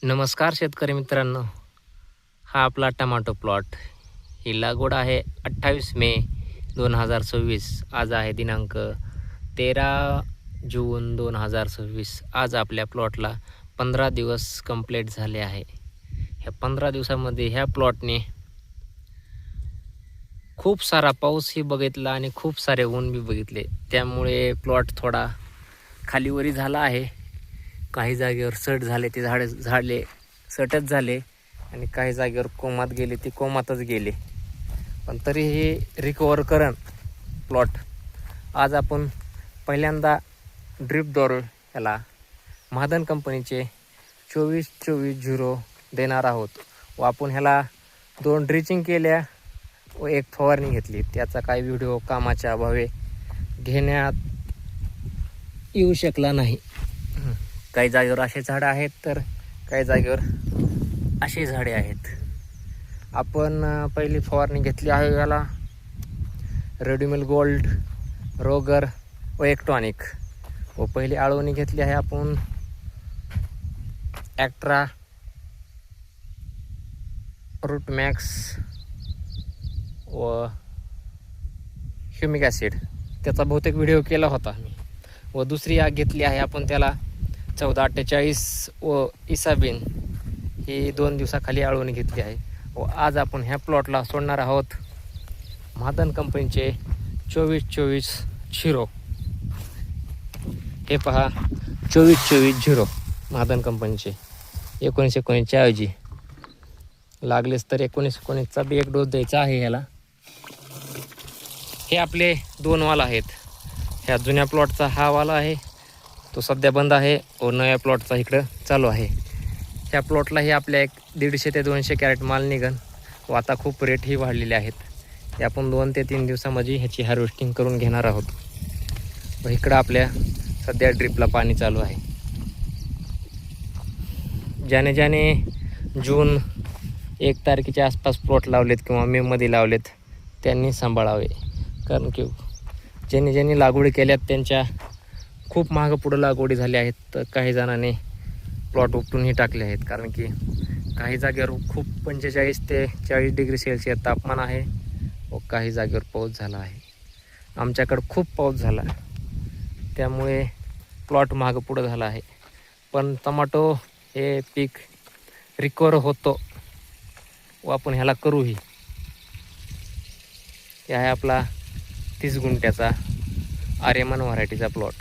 नमस्कार शेतकरी मित्रांनो, हा आपला टमाटो प्लॉट. ही लागवड आहे 28 मे 2026. आज आहे दिनांक 13 जून 2026. आज आपल्या प्लॉटला 15 दिवस कंप्लीट झाले आहे. ह्या 15 दिवसामध्ये ह्या प्लॉटने खूप सारा पाऊसही बघितला आणि खूप सारे ऊन बी बघितले. त्यामुळे प्लॉट थोडा खालीवरी झाला आहे. काही जागेवर सट झाले, ते झाडले सटच झाले आणि काही जागेवर कोमात गेले, ते कोमातच गेले. पण तरीही रिकवर करण प्लॉट. आज आपण पहिल्यांदा ड्रिपद्वारे ह्याला महादन कंपनीचे 24-24-0 देणार आहोत व आपण ह्याला 2 ड्रिचिंग केल्या व 1 फवारणी घेतली. त्याचा काही व्हिडिओ कामाच्या अभावे घेण्यात येऊ शकला नाही. काही जागेवर असे झाडं आहेत तर काही जागेवर अशी झाडे आहेत. आपण पहिली फवारणी घेतली आहे याला रेड्युमिल गोल्ड, रोगर व एक्टॉनिक. व पहिली आळवणी घेतली आहे आपण ॲक्ट्रा, रूट मॅक्स व ह्युमिक ॲसिड. त्याचा बहुतेक व्हिडिओ केला होता मी. व दुसरी आग घेतली आहे आपण त्याला 1448 व इसाबिन. ही 2 दिवसाखाली आळवणी घेतली आहे. व आज आपण ह्या प्लॉटला सोडणार आहोत महादन कंपनीचे 24-24-0. हे पहा 24-24-0 महादन कंपनीचे. 19-19च्या ऐवजी लागलेच तर 19-19चा बी 1 डोस द्यायचा आहे ह्याला. हे आपले 2 वाल आहेत. ह्या जुन्या प्लॉटचा हा वाला आहे, तो सध्या बंद आहे व नव्या प्लॉटचा इकडं चालू आहे. ह्या प्लॉटलाही आपल्या 150 ते 200 कॅरेट माल निघन व आता खूप रेटही वाढलेले आहेत. हे आपण 2 ते 3 दिवसामध्ये ह्याची हार्वेस्टिंग करून घेणार आहोत. व इकडं आपल्या सध्या ड्रिपला पाणी चालू आहे. ज्याने जून 1 तारखेच्या आसपास प्लॉट लावलेत किंवा मेमध्ये लावलेत त्यांनी सांभाळावे. कारण की ज्यांनी लागवडी केल्यात त्यांच्या खूप मागं पुढं लागवडी झाल्या आहेत. तर काही जणांनी प्लॉट उपटूनही टाकले आहेत. कारण की काही जागेवर खूप 45 ते 40 डिग्री सेल्सिअस तापमान आहे व काही जागेवर पाऊस झाला आहे. आमच्याकडं खूप पाऊस झाला त्यामुळे प्लॉट मागं पुढं झाला आहे. पण टमाटो हे पीक रिकवर होतो व आपण ह्याला करूही. हे आहे आपला 30 गुंठ्याचा आर्यमान व्हरायटीचा प्लॉट.